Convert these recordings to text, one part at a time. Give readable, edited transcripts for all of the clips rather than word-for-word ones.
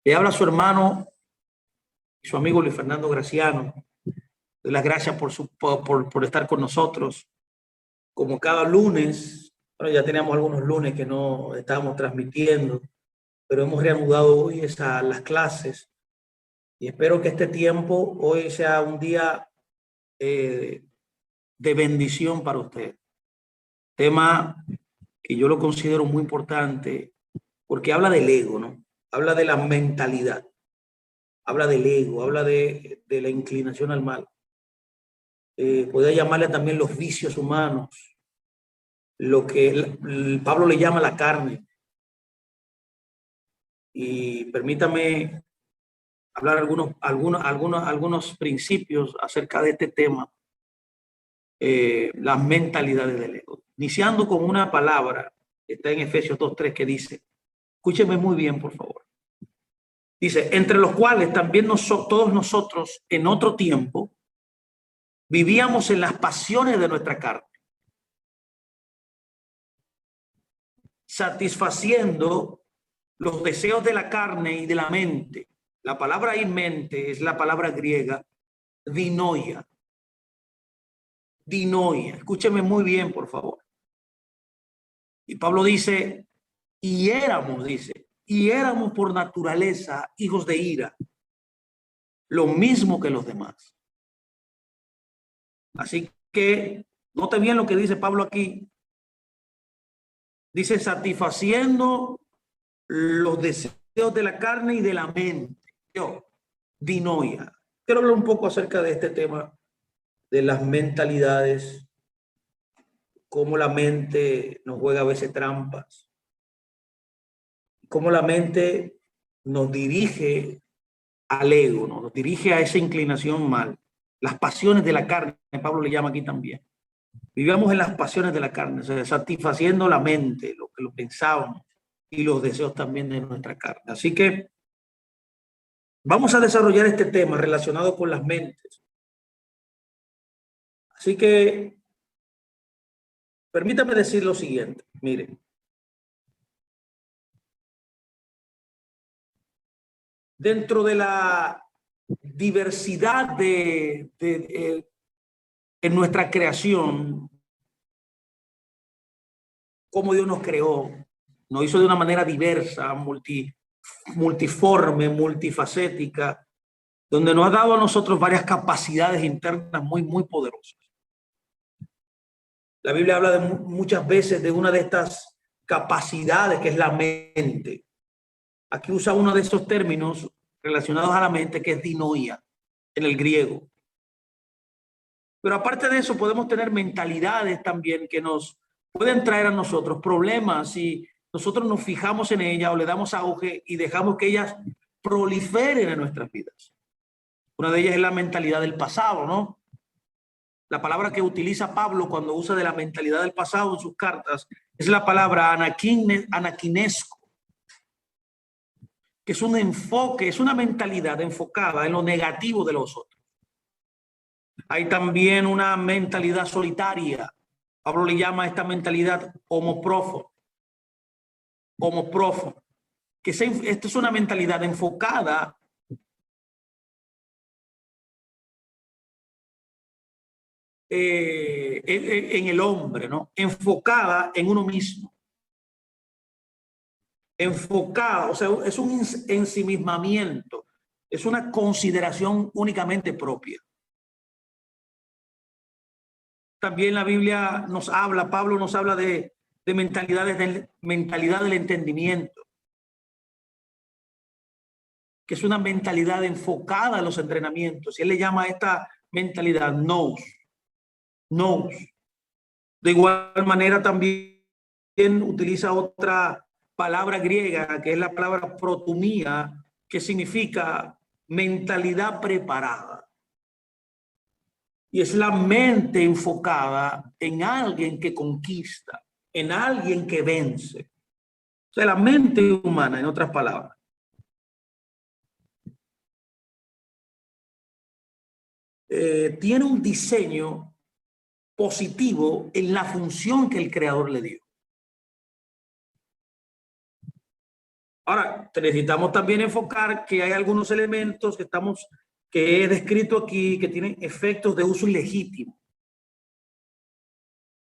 Le habla su hermano y su amigo Luis Fernando Graciano. Doy las gracias por estar con nosotros. Como cada lunes, bueno, ya teníamos algunos lunes que no estábamos transmitiendo, pero hemos reanudado hoy las clases y espero que este tiempo hoy sea un día de bendición para usted. Tema que yo lo considero muy importante porque habla del ego, ¿no? Habla de la mentalidad, habla del ego, habla de la inclinación al mal. Podría llamarle también los vicios humanos, lo que Pablo le llama la carne. Y permítame hablar algunos principios acerca de este tema, las mentalidades del ego. Iniciando con una palabra que está en Efesios 2:3 que dice, escúcheme muy bien, por favor. Dice, entre los cuales también todos nosotros en otro tiempo vivíamos en las pasiones de nuestra carne, satisfaciendo los deseos de la carne y de la mente. La palabra ahí mente es la palabra griega dinoia. Dinoia. Escúcheme muy bien, por favor. Y Pablo dice, y éramos por naturaleza hijos de ira, lo mismo que los demás. Así que note bien lo que dice Pablo aquí. Dice, satisfaciendo los deseos de la carne y de la mente. Dinoia. Quiero hablar un poco acerca de este tema de las mentalidades, cómo la mente nos juega a veces trampas, cómo la mente nos dirige al ego, ¿no? Nos dirige a esa inclinación mal. Las pasiones de la carne, Pablo le llama aquí también. Vivíamos en las pasiones de la carne, o sea, satisfaciendo la mente, lo que lo pensábamos y los deseos también de nuestra carne. Así que vamos a desarrollar este tema relacionado con las mentes. Así que permítame decir lo siguiente, miren. Dentro de la diversidad en nuestra creación, cómo Dios nos creó, nos hizo de una manera diversa, multiforme, multifacética, donde nos ha dado a nosotros varias capacidades internas muy poderosas. La Biblia habla muchas veces de una de estas capacidades que es la mente. Aquí usa uno de esos términos relacionados a la mente que es dinoia en el griego. Pero aparte de eso podemos tener mentalidades también que nos pueden traer a nosotros problemas si nosotros nos fijamos en ellas o le damos auge y dejamos que ellas proliferen en nuestras vidas. Una de ellas es la mentalidad del pasado, ¿no? La palabra que utiliza Pablo cuando usa de la mentalidad del pasado en sus cartas es la palabra anaquinesco, que es un enfoque, es una mentalidad enfocada en lo negativo de los otros. Hay también una mentalidad solitaria. Pablo le llama a esta mentalidad homoprofo, que esta es una mentalidad enfocada en el hombre, ¿no? Enfocada en uno mismo. Enfocada, o sea, es un ensimismamiento, es una consideración únicamente propia. También la Biblia nos habla, Pablo nos habla de mentalidad del entendimiento, que es una mentalidad enfocada en los entrenamientos. Y él le llama a esta mentalidad nous. De igual manera también utiliza otra palabra griega, que es la palabra protumía, que significa mentalidad preparada. Y es la mente enfocada en alguien que conquista, en alguien que vence. O sea, la mente humana, en otras palabras, tiene un diseño positivo en la función que el creador le dio. Ahora, necesitamos también enfocar que hay algunos elementos que he descrito aquí que tienen efectos de uso ilegítimo,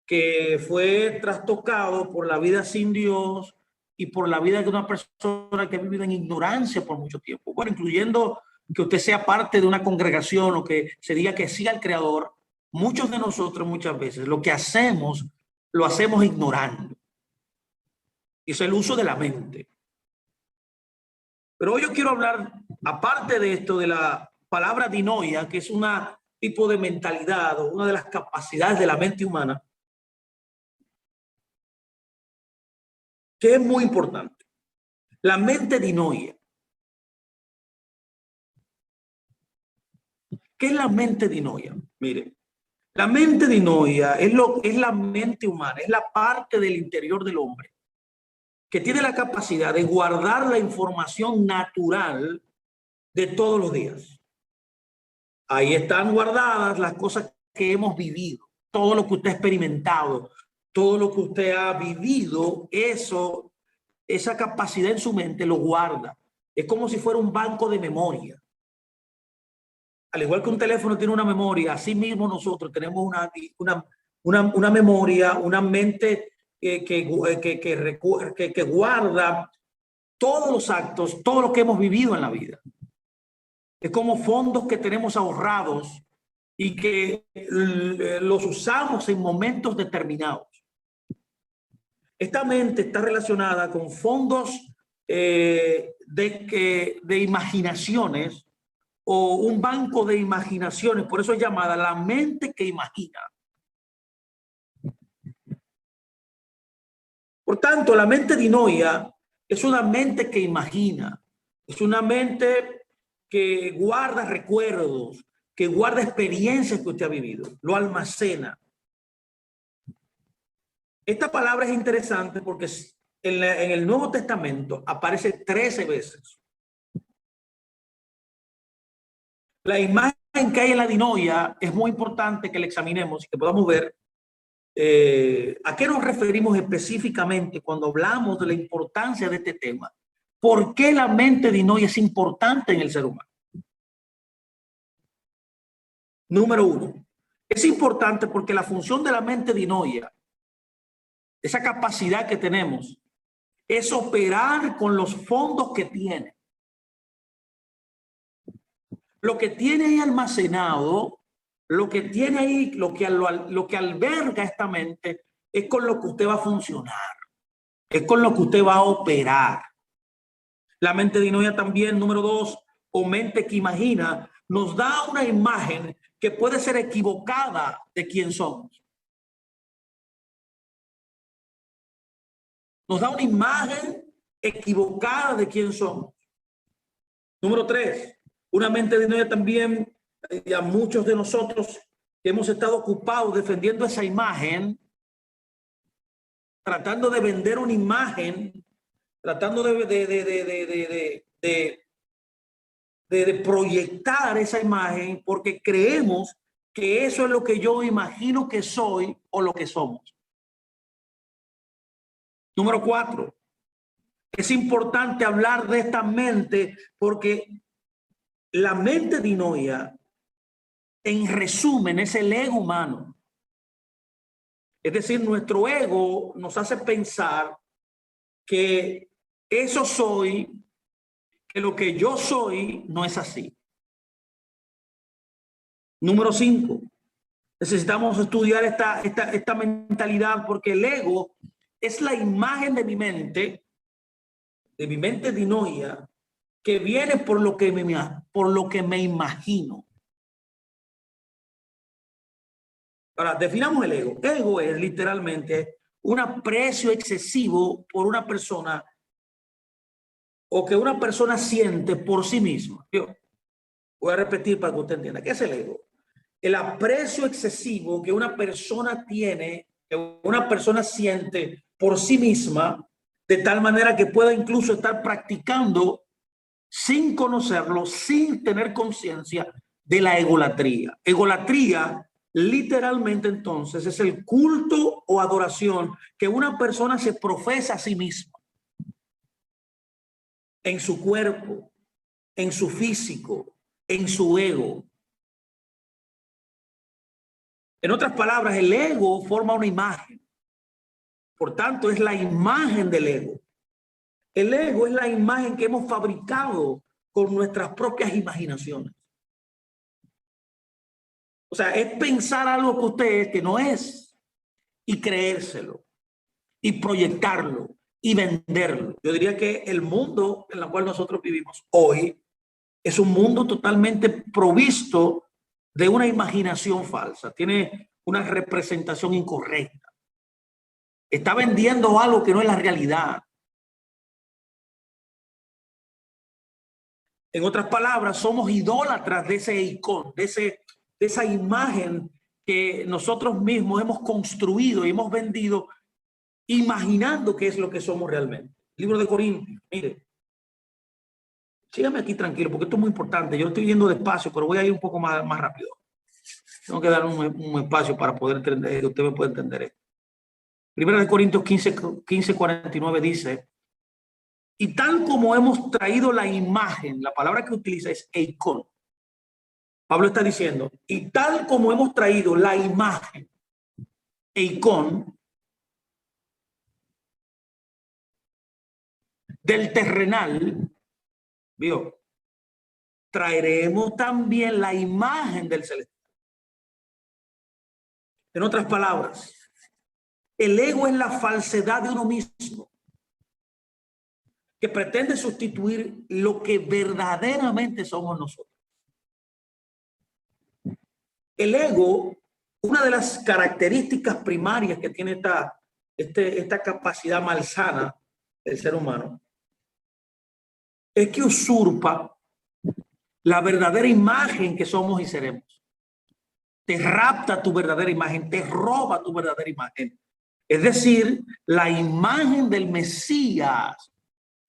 que fue trastocado por la vida sin Dios y por la vida de una persona que ha vivido en ignorancia por mucho tiempo. Bueno, incluyendo que usted sea parte de una congregación o que se diga que sí al Creador, muchos de nosotros muchas veces lo que hacemos, lo hacemos ignorando. Y es el uso de la mente. Pero hoy yo quiero hablar, aparte de esto, de la palabra dinoia, que es un tipo de mentalidad o una de las capacidades de la mente humana, que es muy importante. La mente dinoia. ¿Qué es la mente dinoia? Mire, la mente dinoia es la mente humana, es la parte del interior del hombre que tiene la capacidad de guardar la información natural de todos los días. Ahí están guardadas las cosas que hemos vivido, todo lo que usted ha experimentado, todo lo que usted ha vivido, esa capacidad en su mente lo guarda. Es como si fuera un banco de memoria. Al igual que un teléfono tiene una memoria, así mismo nosotros tenemos una memoria, una mente que guarda todos los actos, todo lo que hemos vivido en la vida. Es como fondos que tenemos ahorrados y que los usamos en momentos determinados. Esta mente está relacionada con fondos de imaginaciones o un banco de imaginaciones, por eso es llamada la mente que imagina. Por tanto, la mente dinoia es una mente que imagina, es una mente que guarda recuerdos, que guarda experiencias que usted ha vivido, lo almacena. Esta palabra es interesante porque en el Nuevo Testamento aparece 13 veces. La imagen que hay en la dinoia es muy importante que la examinemos y que podamos ver a qué nos referimos específicamente cuando hablamos de la importancia de este tema. ¿Por qué la mente dinoia es importante en el ser humano? Número uno, es importante porque la función de la mente dinoia, esa capacidad que tenemos, es operar con los fondos que tiene. Lo que tiene ahí almacenado, lo que tiene ahí, lo que alberga esta mente, es con lo que usted va a funcionar, es con lo que usted va a operar. La mente dinoia también, número dos, o mente que imagina, nos da una imagen que puede ser equivocada de quién somos. Nos da una imagen equivocada de quién somos. Número tres, una mente dinoia también, a muchos de nosotros que hemos estado ocupados defendiendo esa imagen, tratando de vender una imagen, tratando de proyectar esa imagen porque creemos que eso es lo que yo imagino que soy o lo que somos. Número cuatro, es importante hablar de esta mente porque la mente dinoia, en resumen, es el ego humano. Es decir, nuestro ego nos hace pensar que eso soy, que lo que yo soy no es así. Número cinco, necesitamos estudiar esta mentalidad porque el ego es la imagen de mi mente dinoia, que viene por lo que me imagino. Ahora, definamos el ego. Ego es literalmente un aprecio excesivo por una persona o que una persona siente por sí misma. Yo voy a repetir para que usted entienda. ¿Qué es el ego? El aprecio excesivo que una persona tiene, que una persona siente por sí misma, de tal manera que pueda incluso estar practicando sin conocerlo, sin tener conciencia de la egolatría. Egolatría, literalmente, entonces, es el culto o adoración que una persona se profesa a sí misma. en su cuerpo, en su físico, en su ego. En otras palabras, el ego forma una imagen. Por tanto, es la imagen del ego. El ego es la imagen que hemos fabricado con nuestras propias imaginaciones. O sea, es pensar algo que usted es, que no es, y creérselo, y proyectarlo, y venderlo. Yo diría que el mundo en el cual nosotros vivimos hoy es un mundo totalmente provisto de una imaginación falsa. Tiene una representación incorrecta. Está vendiendo algo que no es la realidad. En otras palabras, somos idólatras de ese icono, de esa imagen que nosotros mismos hemos construido y hemos vendido, imaginando qué es lo que somos realmente. Libro de Corintios, mire, sígame aquí tranquilo, porque esto es muy importante. Yo estoy yendo despacio, pero voy a ir un poco más rápido. Tengo que dar un espacio para poder entender, que usted me pueda entender esto. Primera de Corintios 15:49 dice: y tal como hemos traído la imagen, la palabra que utiliza es eikon. Pablo está diciendo, y tal como hemos traído la imagen, eikon, del terrenal, ¿vio? Traeremos también la imagen del celestial. En otras palabras, el ego es la falsedad de uno mismo, que pretende sustituir lo que verdaderamente somos nosotros. El ego, una de las características primarias que tiene esta capacidad malsana del ser humano, es que usurpa la verdadera imagen que somos y seremos. Te rapta tu verdadera imagen, te roba tu verdadera imagen. Es decir, la imagen del Mesías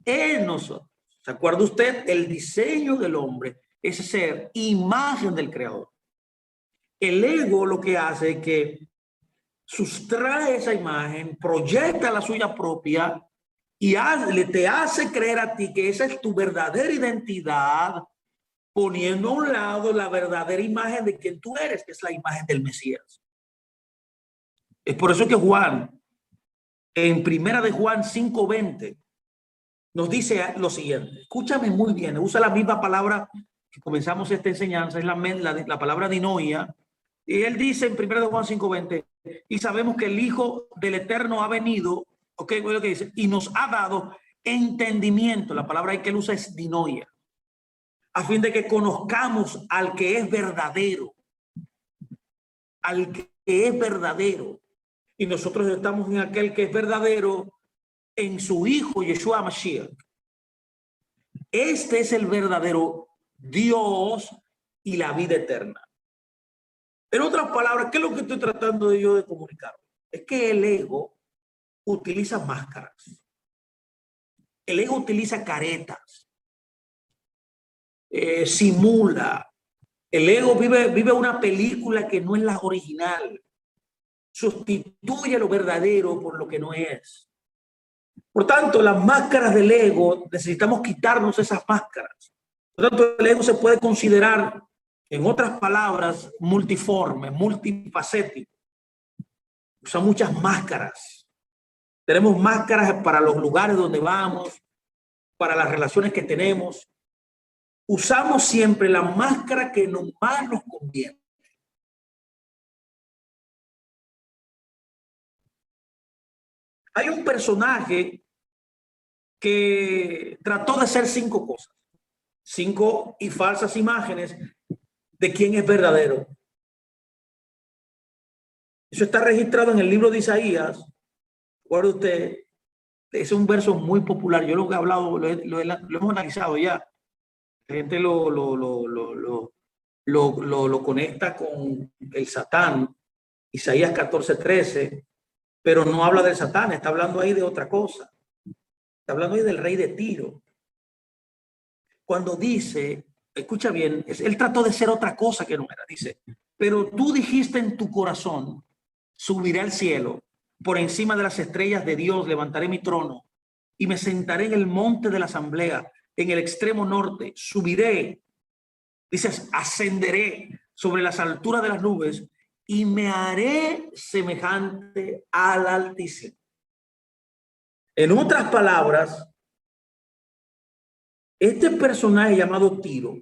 en nosotros. ¿Se acuerda usted? El diseño del hombre es ser imagen del Creador. El ego lo que hace es que sustrae esa imagen, proyecta la suya propia y te hace creer a ti que esa es tu verdadera identidad, poniendo a un lado la verdadera imagen de quien tú eres, que es la imagen del Mesías. Es por eso que Juan, en Primera de Juan 5:20, nos dice lo siguiente. Escúchame muy bien, usa la misma palabra que comenzamos esta enseñanza, es la palabra dinoia. Y él dice en 1 Juan 5:20, y sabemos que el Hijo del Eterno ha venido, ok, lo que dice, y nos ha dado entendimiento. La palabra que él usa es dinoia, a fin de que conozcamos al que es verdadero, al que es verdadero. Y nosotros estamos en aquel que es verdadero, en su Hijo Yeshua Mashiach. Este es el verdadero Dios y la vida eterna. En otras palabras, ¿qué es lo que estoy tratando de comunicar? Es que el ego utiliza máscaras. El ego utiliza caretas. Simula. El ego vive una película que no es la original. Sustituye lo verdadero por lo que no es. Por tanto, las máscaras del ego, necesitamos quitarnos esas máscaras. Por tanto, el ego se puede considerar, en otras palabras, multiforme, multifacético. Usa muchas máscaras. Tenemos máscaras para los lugares donde vamos, para las relaciones que tenemos. Usamos siempre la máscara que más nos conviene. Hay un personaje que trató de ser 5 cosas, 5 y falsas imágenes de quién es verdadero. Eso está registrado en el libro de Isaías. Recuerde usted, es un verso muy popular. Yo lo he hablado, lo hemos analizado ya. La gente lo conecta con el Satán, Isaías 14:13, pero no habla del Satán, está hablando ahí de otra cosa. Está hablando ahí del rey de Tiro. Cuando dice, escucha bien, él trató de ser otra cosa que no era. Dice, pero tú dijiste en tu corazón, subiré al cielo, por encima de las estrellas de Dios levantaré mi trono y me sentaré en el monte de la asamblea, en el extremo norte. Subiré, dices, ascenderé sobre las alturas de las nubes y me haré semejante al Altísimo. En otras palabras, este personaje llamado Tiro,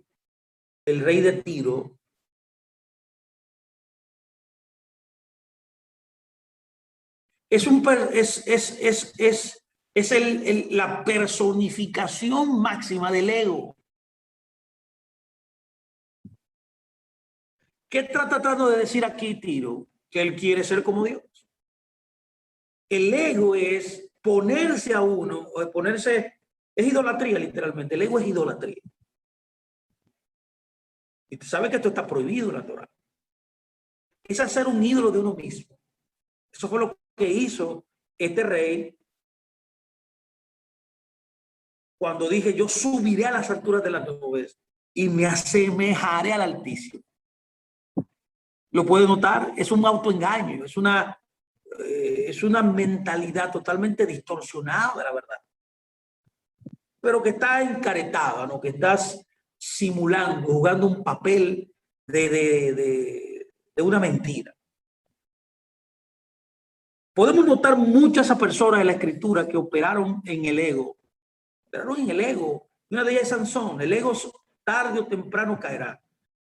el rey de Tiro, es la personificación máxima del ego. ¿Qué está tratando de decir aquí Tiro? Que él quiere ser como Dios. El ego es ponerse a uno, o ponerse, es idolatría literalmente. El ego es idolatría. Y tú sabes que esto está prohibido en la Torá. Es hacer un ídolo de uno mismo. Eso fue lo que hizo este rey cuando dije, yo subiré a las alturas de las nubes y me asemejaré al Altísimo. Lo puede notar, es un autoengaño, es una mentalidad totalmente distorsionada de la verdad, pero que está encaretada, ¿no? Que estás simulando, jugando un papel de una mentira. Podemos notar muchas personas en la escritura que operaron en el ego, operaron en el ego. Una de ellas es Sansón. El ego tarde o temprano caerá.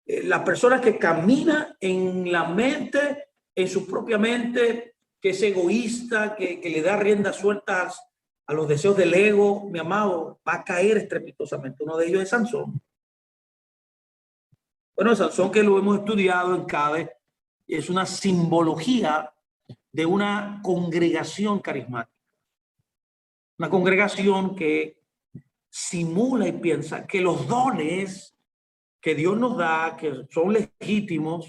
La persona que camina en la mente, en su propia mente, que es egoísta, que le da riendas sueltas a los deseos del ego, mi amado, va a caer estrepitosamente. Uno de ellos es Sansón. Bueno, Sansón, que lo hemos estudiado en CADE, es una simbología de una congregación carismática. Una congregación que simula y piensa que los dones que Dios nos da, que son legítimos,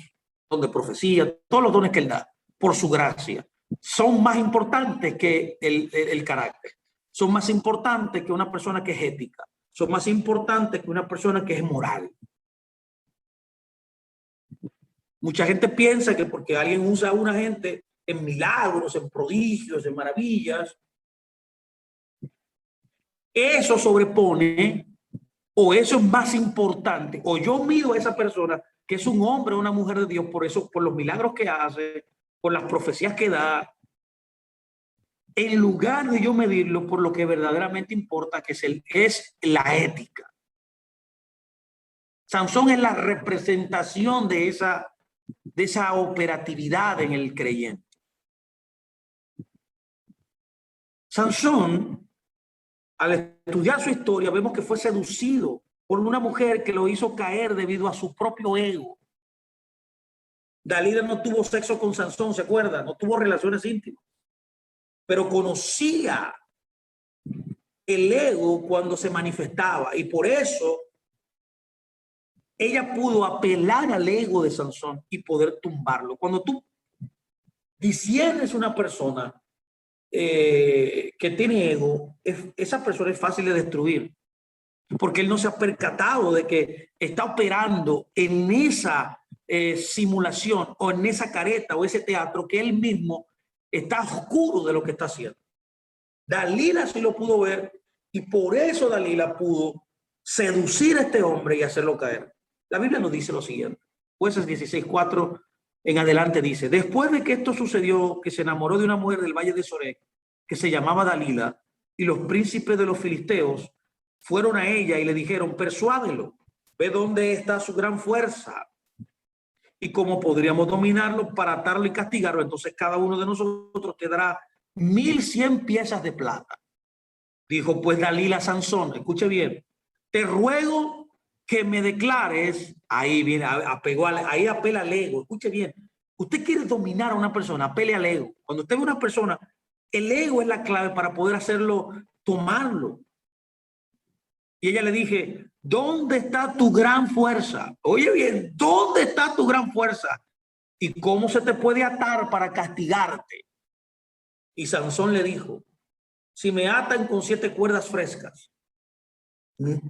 son de profecía, todos los dones que Él da, por su gracia, son más importantes que el carácter, son más importantes que una persona que es ética, son más importantes que una persona que es moral. Mucha gente piensa que porque alguien usa a una gente en milagros, en prodigios, en maravillas, eso sobrepone o eso es más importante, o yo mido a esa persona que es un hombre o una mujer de Dios por eso, por los milagros que hace, por las profecías que da, en lugar de yo medirlo por lo que verdaderamente importa, que es la ética. Sansón es la representación de esa operatividad en el creyente. Sansón, al estudiar su historia, vemos que fue seducido por una mujer que lo hizo caer debido a su propio ego. Dalila no tuvo sexo con Sansón, ¿se acuerda? No tuvo relaciones íntimas, pero conocía el ego cuando se manifestaba y por eso ella pudo apelar al ego de Sansón y poder tumbarlo. Cuando tú disiernes una persona que tiene ego, esa persona es fácil de destruir porque él no se ha percatado de que está operando en esa simulación o en esa careta o ese teatro que él mismo está oscuro de lo que está haciendo. Dalila sí lo pudo ver y por eso Dalila pudo seducir a este hombre y hacerlo caer. La Biblia nos dice lo siguiente, Jueces 16:4 en adelante dice, después de que esto sucedió, que se enamoró de una mujer del valle de Sorek, que se llamaba Dalila, y los príncipes de los filisteos fueron a ella y le dijeron, persuádelo, ve dónde está su gran fuerza y cómo podríamos dominarlo para atarlo y castigarlo. Entonces cada uno de nosotros te dará 1100 piezas de plata. Dijo pues Dalila a Sansón, escuche bien, te ruego que me declares, ahí viene, ahí apela al ego, escuche bien, usted quiere dominar a una persona, apele al ego. Cuando usted ve a una persona, el ego es la clave para poder hacerlo, tomarlo. Y ella le dije, ¿dónde está tu gran fuerza? Oye bien, ¿dónde está tu gran fuerza? ¿Y cómo se te puede atar para castigarte? Y Sansón le dijo, si me atan con 7 cuerdas frescas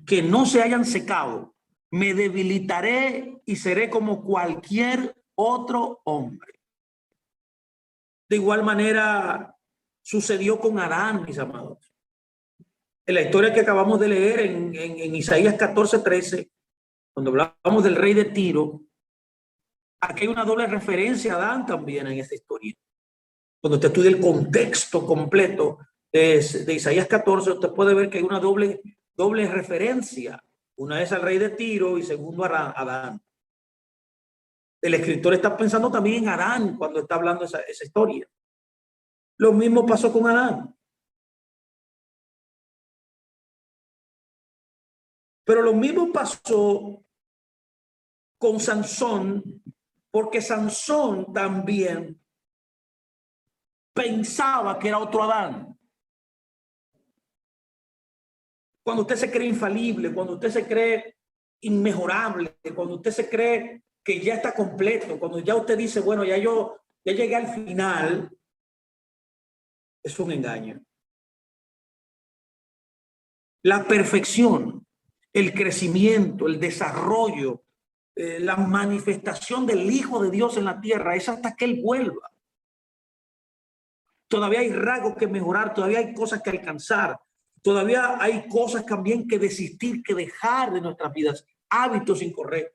que no se hayan secado, me debilitaré y seré como cualquier otro hombre. De igual manera sucedió con Adán, mis amados. En la historia que acabamos de leer en Isaías 14:13, cuando hablamos del rey de Tiro, aquí hay una doble referencia a Adán también en esta historia. Cuando usted estudia el contexto completo de Isaías 14, usted puede ver que hay una doble referencia. Una es al rey de Tiro y segundo a Adán. El escritor está pensando también en Adán cuando está hablando esa historia. Lo mismo pasó con Adán. Pero lo mismo pasó con Sansón, porque Sansón también pensaba que era otro Adán. Cuando usted se cree infalible, cuando usted se cree inmejorable, cuando usted se cree que ya está completo, cuando ya usted dice, bueno, ya llegué al final, es un engaño. La perfección, el crecimiento, el desarrollo, la manifestación del Hijo de Dios en la tierra es hasta que Él vuelva. Todavía hay rasgos que mejorar, todavía hay cosas que alcanzar, todavía hay cosas también que desistir, que dejar de nuestras vidas, hábitos incorrectos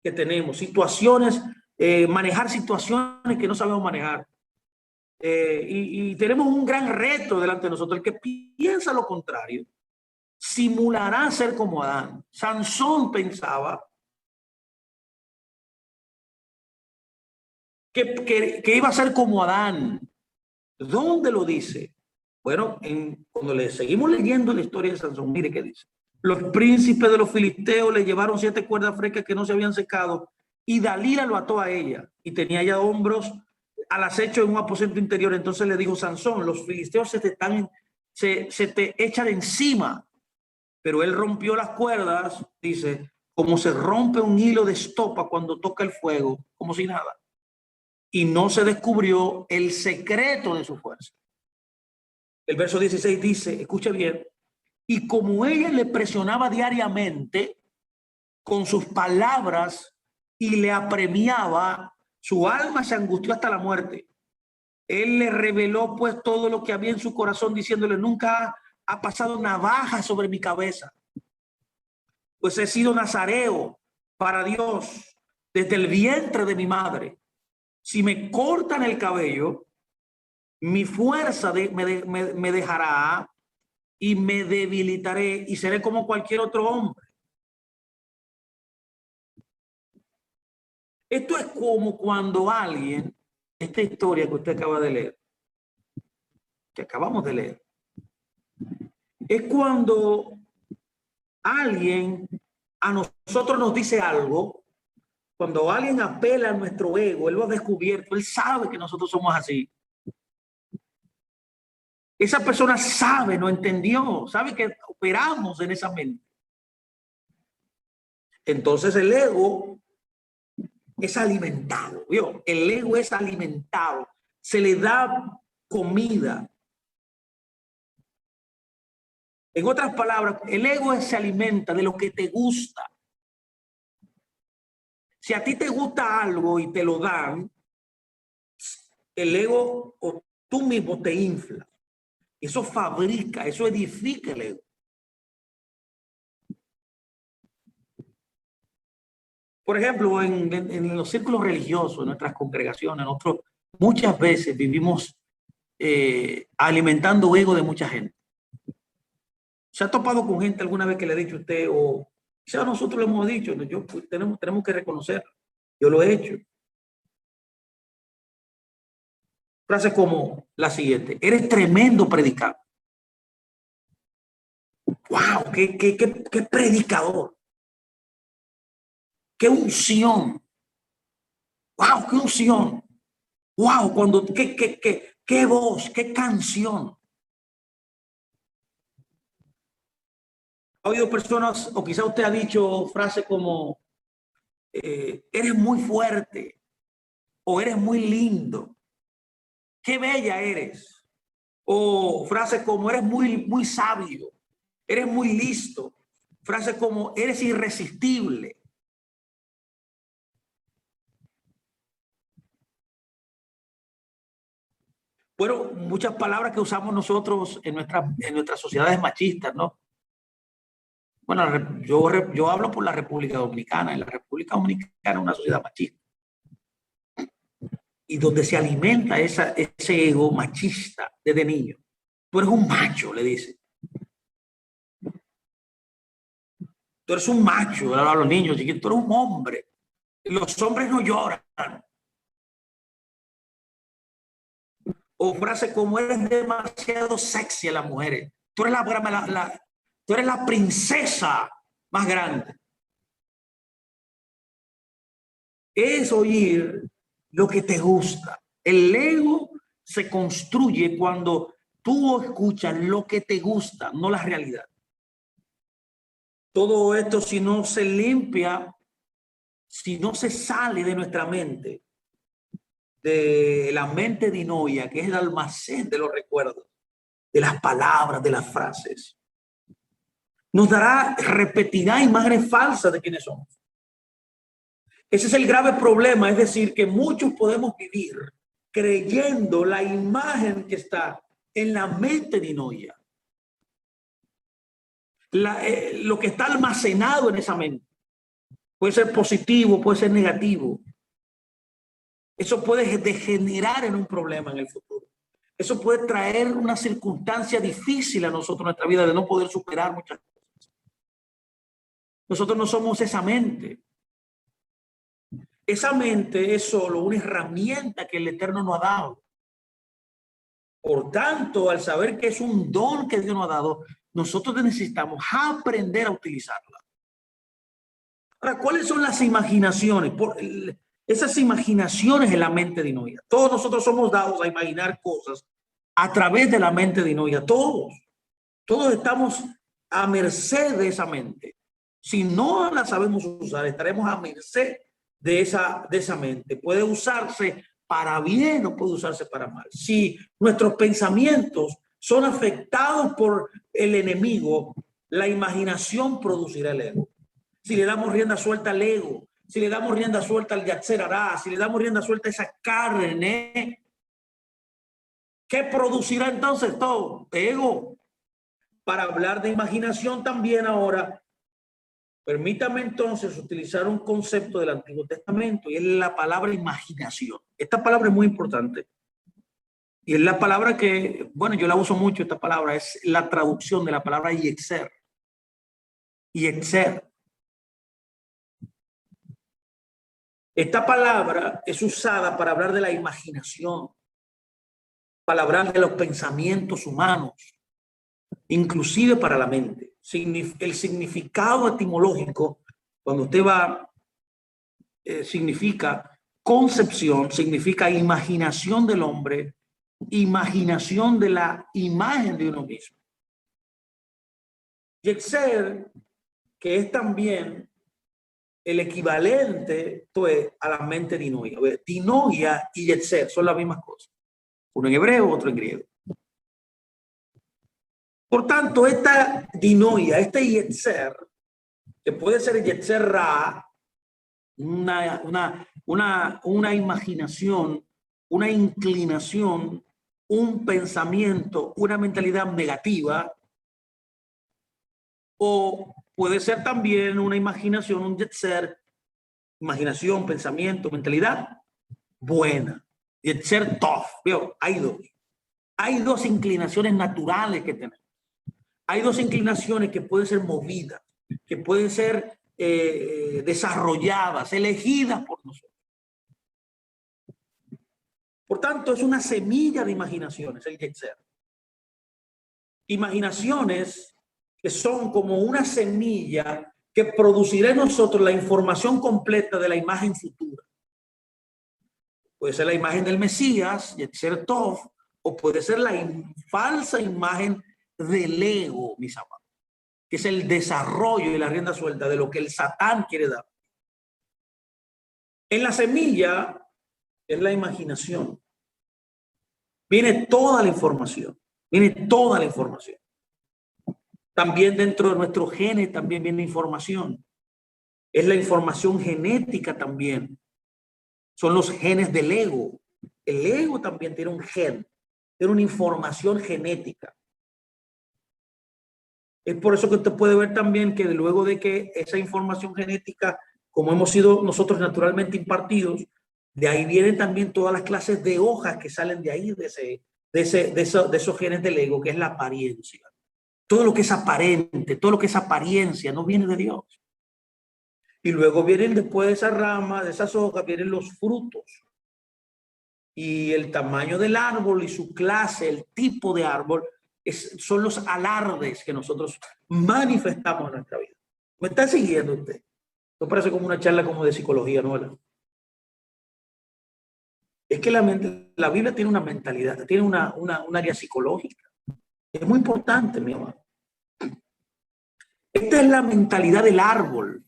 que tenemos, situaciones, manejar situaciones que no sabemos manejar. Y tenemos un gran reto delante de nosotros. El que piensa lo contrario simulará ser como Adán. Sansón pensaba que iba a ser como Adán. ¿Dónde lo dice? Bueno, cuando le seguimos leyendo la historia de Sansón, mire qué dice. Los príncipes de los filisteos le llevaron 7 cuerdas frescas que no se habían secado y Dalila lo ató a ella y tenía ya hombros al acecho en un aposento interior. Entonces le dijo Sansón, los filisteos se te echan encima. Pero él rompió las cuerdas, dice, como se rompe un hilo de estopa cuando toca el fuego, como si nada. Y no se descubrió el secreto de su fuerza. El verso 16 dice, escuche bien, y como ella le presionaba diariamente con sus palabras y le apremiaba, su alma se angustió hasta la muerte. Él le reveló pues todo lo que había en su corazón, diciéndole, nunca ha pasado navaja sobre mi cabeza, pues he sido nazareo para Dios desde el vientre de mi madre. Si me cortan el cabello, mi fuerza me dejará y me debilitaré y seré como cualquier otro hombre. Esto es como cuando alguien, esta historia que usted acaba de leer, que acabamos de leer, es cuando alguien a nosotros nos dice algo, cuando alguien apela a nuestro ego, él lo ha descubierto, él sabe que nosotros somos así. Esa persona sabe, no entendió, sabe que operamos en esa mente. Entonces el ego es alimentado, ¿vio? El ego es alimentado, se le da comida. En otras palabras, el ego se alimenta de lo que te gusta. Si a ti te gusta algo y te lo dan, el ego o tú mismo te infla. Eso fabrica, eso edifica el ego. Por ejemplo, en los círculos religiosos, en nuestras congregaciones, nosotros muchas veces vivimos alimentando ego de mucha gente. ¿Se ha topado con gente alguna vez que le ha dicho a usted, o quizá nosotros le hemos dicho, pues, tenemos que reconocer, yo lo he hecho? Frases como la siguiente: eres tremendo predicador. ¡Wow! ¡Qué predicador! ¡Qué unción! ¡Wow! ¡Qué unción! ¡Wow! ¡Qué voz! ¡Qué canción! Ha oído personas, o quizá usted ha dicho frases como, eres muy fuerte, o eres muy lindo, qué bella eres. O frases como, eres muy sabio, eres muy listo. Frases como, eres irresistible. Bueno, muchas palabras que usamos nosotros en nuestras sociedades machistas, ¿no? Bueno, yo hablo por la República Dominicana. En la República Dominicana es una sociedad machista. Y donde se alimenta ese ego machista desde niño. Tú eres un macho, le dice. Tú eres un macho, a los niños chiquitos, tú eres un hombre. Los hombres no lloran. O frase como eres demasiado sexy a las mujeres. Tú eres tú eres la princesa más grande. Es oír lo que te gusta. El ego se construye cuando tú escuchas lo que te gusta, no la realidad. Todo esto, si no se limpia, si no se sale de nuestra mente, de la mente dinoia, que es el almacén de los recuerdos, de las palabras, de las frases, nos repetirá imágenes falsas de quiénes somos. Ese es el grave problema, es decir, que muchos podemos vivir creyendo la imagen que está en la mente dinoia. Lo que está almacenado en esa mente. Puede ser positivo, puede ser negativo. Eso puede degenerar en un problema en el futuro. Eso puede traer una circunstancia difícil a nosotros en nuestra vida de no poder superar muchas cosas. Nosotros no somos esa mente. Esa mente es solo una herramienta que el Eterno nos ha dado. Por tanto, al saber que es un don que Dios nos ha dado, nosotros necesitamos aprender a utilizarla. Ahora, ¿cuáles son las imaginaciones? Esas imaginaciones en la mente dinoia. Todos nosotros somos dados a imaginar cosas a través de la mente dinoia. Todos estamos a merced de esa mente. Si no la sabemos usar, estaremos a merced de esa mente. Puede usarse para bien o puede usarse para mal. Si nuestros pensamientos son afectados por el enemigo, la imaginación producirá el ego. Si le damos rienda suelta al ego, si le damos rienda suelta al yatzer hará, si le damos rienda suelta a esa carne, ¿qué producirá entonces todo? Ego. Para hablar de imaginación también ahora, permítame entonces utilizar un concepto del Antiguo Testamento y es la palabra imaginación. Esta palabra es muy importante y es la palabra que, bueno, yo la uso mucho, esta palabra es la traducción de la palabra yetzer. Yetzer. Esta palabra es usada para hablar de la imaginación, para hablar de los pensamientos humanos, inclusive para la mente. El significado etimológico, cuando usted va, significa concepción, significa imaginación del hombre, imaginación de la imagen de uno mismo. Yetzer, que es también el equivalente pues, a la mente dinoia. Dinoia y yetzer son las mismas cosas. Uno en hebreo, otro en griego. Por tanto, esta dinoia, este yetzer, que puede ser yetzer ra, una imaginación, una inclinación, un pensamiento, una mentalidad negativa, o puede ser también una imaginación, un yetzer, imaginación, pensamiento, mentalidad buena. Yetzer tov. Hay dos inclinaciones naturales que tenemos. Hay dos inclinaciones que pueden ser movidas, que pueden ser desarrolladas, elegidas por nosotros. Por tanto, es una semilla de imaginaciones, el yetzer. Imaginaciones que son como una semilla que producirá en nosotros la información completa de la imagen futura. Puede ser la imagen del Mesías, yetzer tov, o puede ser la falsa imagen del ego, mis amados, que es el desarrollo y la rienda suelta de lo que el Satán quiere dar. En la semilla es la imaginación. Viene toda la información. Viene toda la información. También dentro de nuestros genes también viene información. Es la información genética también. Son los genes del ego. El ego también tiene un gen era una información genética. Es por eso que usted puede ver también que luego de que esa información genética, como hemos sido nosotros naturalmente impartidos, de ahí vienen también todas las clases de hojas que salen de ahí, de esos genes del ego, que es la apariencia. Todo lo que es aparente, todo lo que es apariencia, no viene de Dios. Y luego vienen después de esa rama, de esas hojas, vienen los frutos. Y el tamaño del árbol y su clase, el tipo de árbol, son los alardes que nosotros manifestamos en nuestra vida. ¿Me está siguiendo usted? Esto parece como una charla como de psicología, ¿no? Es que la Biblia tiene una mentalidad, tiene un área psicológica. Es muy importante, mi amor. Esta es la mentalidad del árbol.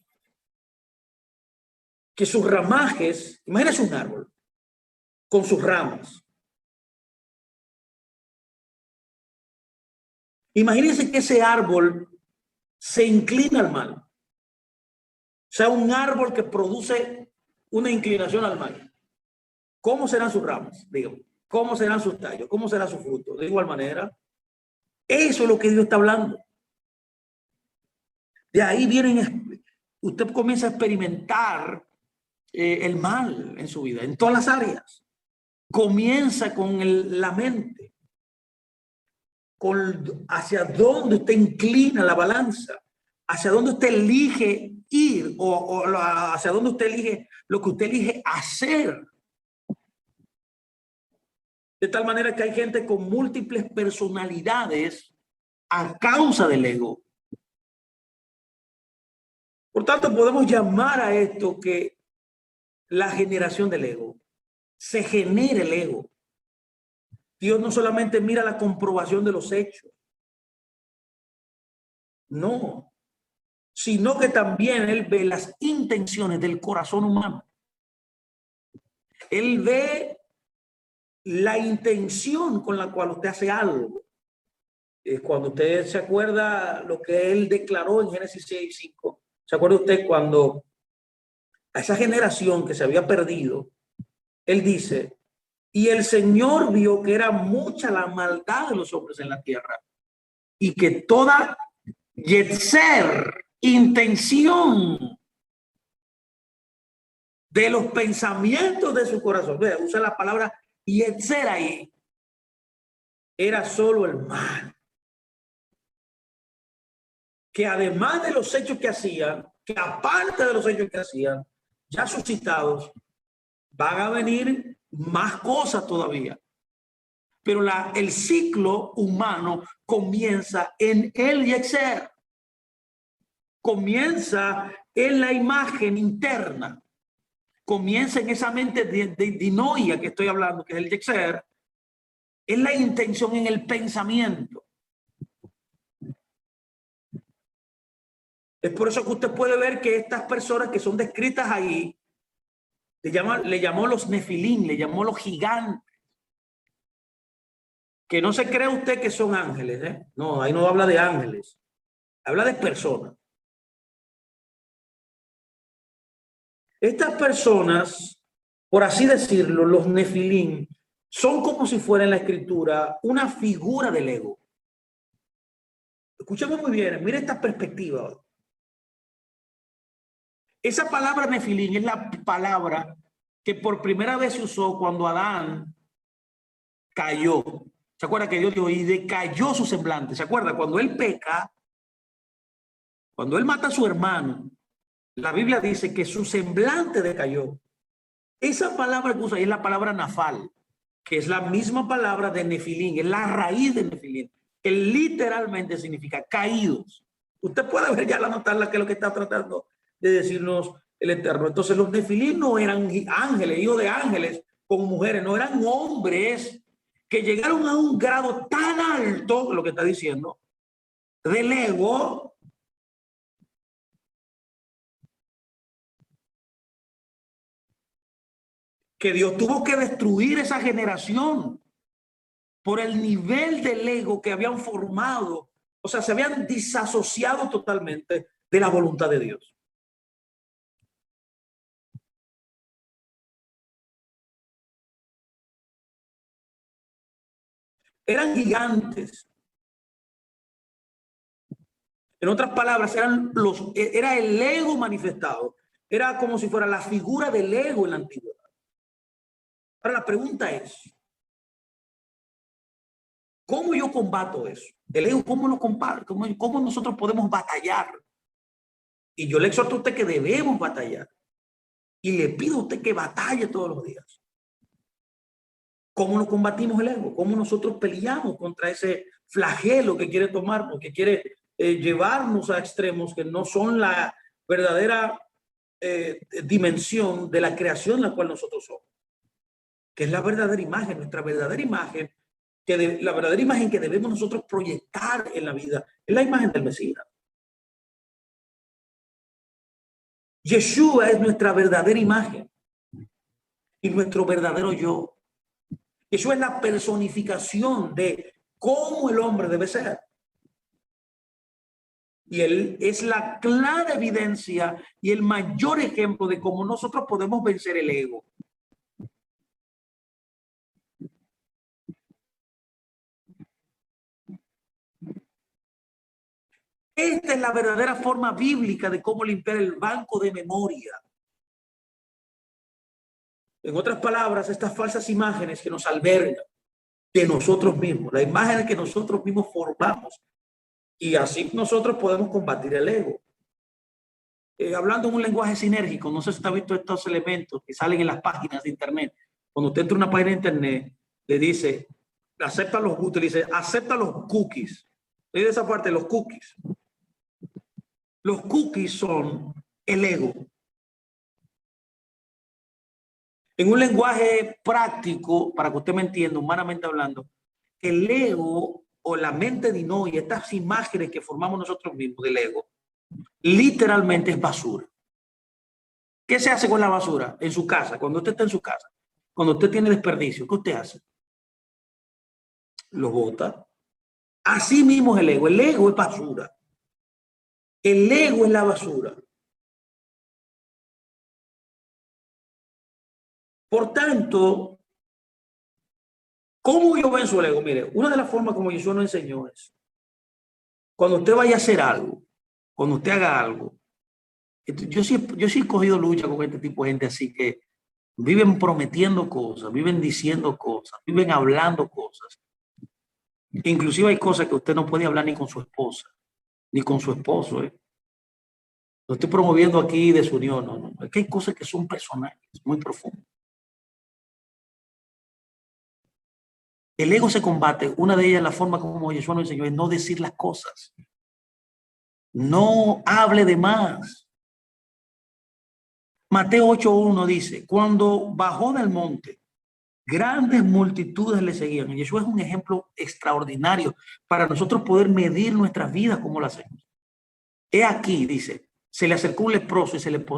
Que sus ramajes, imagínese un árbol con sus ramas. Imagínense que ese árbol se inclina al mal. O sea, un árbol que produce una inclinación al mal. ¿Cómo serán sus ramas? Digo, ¿cómo serán sus tallos? ¿Cómo será su fruto? De igual manera, eso es lo que Dios está hablando. De ahí vienen, usted comienza a experimentar el mal en su vida, en todas las áreas. Comienza con la mente, hacia dónde usted inclina la balanza, hacia dónde usted elige ir o hacia dónde usted elige lo que usted elige hacer. De tal manera que hay gente con múltiples personalidades a causa del ego. Por tanto, podemos llamar a esto que la generación del ego. Se genera el ego. Dios no solamente mira la comprobación de los hechos, no, sino que también Él ve las intenciones del corazón humano. Él ve la intención con la cual usted hace algo. Cuando usted se acuerda lo que Él declaró en Génesis 6:5, ¿se acuerda usted cuando a esa generación que se había perdido, Él dice, y el Señor vio que era mucha la maldad de los hombres en la tierra y que toda yetzer, intención de los pensamientos de su corazón, vea, usa la palabra yetzer ahí, era solo el mal. Que además de los hechos que hacían, que aparte de los hechos que hacían, ya suscitados, van a venir más cosas todavía. Pero el ciclo humano comienza en el yetzer. Comienza en la imagen interna. Comienza en esa mente de dinoia que estoy hablando, que es el yetzer. Es la intención en el pensamiento. Es por eso que usted puede ver que estas personas que son descritas ahí, le llamó los nefilín, le llamó los gigantes. Que no se cree usted que son ángeles, ¿eh? No, ahí no habla de ángeles, habla de personas. Estas personas, por así decirlo, los nefilín, son como si fuera en la escritura una figura del ego. Escuchemos muy bien, mire esta perspectiva. Esa palabra nefilín es la palabra que por primera vez se usó cuando Adán cayó. ¿Se acuerda que Dios dijo, y decayó su semblante? ¿Se acuerda? Cuando él peca, cuando él mata a su hermano, la Biblia dice que su semblante decayó. Esa palabra que usa ahí es la palabra nafal, que es la misma palabra de nefilín, es la raíz de nefilín, que literalmente significa caídos. Usted puede ver ya la notarla que es lo que está tratando de decirnos el Eterno. Entonces los nefilín no eran ángeles, hijos de ángeles con mujeres, no eran hombres que llegaron a un grado tan alto, lo que está diciendo, del ego, que Dios tuvo que destruir esa generación por el nivel del ego que habían formado. O sea, se habían disasociado totalmente de la voluntad de Dios. eran gigantes. En otras palabras, era el ego manifestado. Era como si fuera la figura del ego en la antigüedad. Ahora la pregunta es, ¿cómo yo combato eso? El ego, ¿cómo lo combato? ¿Cómo nosotros podemos batallar? Y yo le exhorto a usted que debemos batallar. Y le pido a usted que batalle todos los días. ¿Cómo lo combatimos el ego? ¿Cómo nosotros peleamos contra ese flagelo que quiere tomarnos, que quiere llevarnos a extremos que no son la verdadera dimensión de la creación en la cual nosotros somos? Que es la verdadera imagen, nuestra verdadera imagen, la verdadera imagen que debemos nosotros proyectar en la vida, es la imagen del Mesías. Yeshua es nuestra verdadera imagen y nuestro verdadero yo. Yeshua es la personificación de cómo el hombre debe ser. Y él es la clara evidencia y el mayor ejemplo de cómo nosotros podemos vencer el ego. Esta es la verdadera forma bíblica de cómo limpiar el banco de memoria. En otras palabras, estas falsas imágenes que nos albergan de nosotros mismos, la imagen que nosotros mismos formamos, y así nosotros podemos combatir el ego. Hablando en un lenguaje sinérgico, no sé si usted ha visto estos elementos que salen en las páginas de internet. Cuando usted entra a una página de internet, le dice, acepta los cookies. ¿Le dice esa parte, los cookies? Los cookies son el ego. En un lenguaje práctico, para que usted me entienda, humanamente hablando, el ego o la mente dinoia, estas imágenes que formamos nosotros mismos del ego, literalmente es basura. ¿Qué se hace con la basura en su casa? Cuando usted está en su casa, cuando usted tiene desperdicio, ¿qué usted hace? Lo bota. Así mismo es el ego. El ego es basura. El ego es la basura. Por tanto, ¿cómo yo venzo el ego? Mire, una de las formas como Jesús nos enseñó es, cuando usted vaya a hacer algo, cuando usted haga algo, yo sí he cogido lucha con este tipo de gente así que viven prometiendo cosas, viven diciendo cosas, viven hablando cosas. Inclusive hay cosas que usted no puede hablar ni con su esposa, ni con su esposo. No estoy promoviendo aquí desunión, no. Es que hay cosas que son personales, muy profundas. El ego se combate, una de ellas, la forma como Jesús nos enseñó, es no decir las cosas. No hable de más. Mateo 8:1 dice, cuando bajó del monte, grandes multitudes le seguían. Y eso es un ejemplo extraordinario para nosotros poder medir nuestras vidas como lo hacemos. He aquí, dice, se le acercó un leproso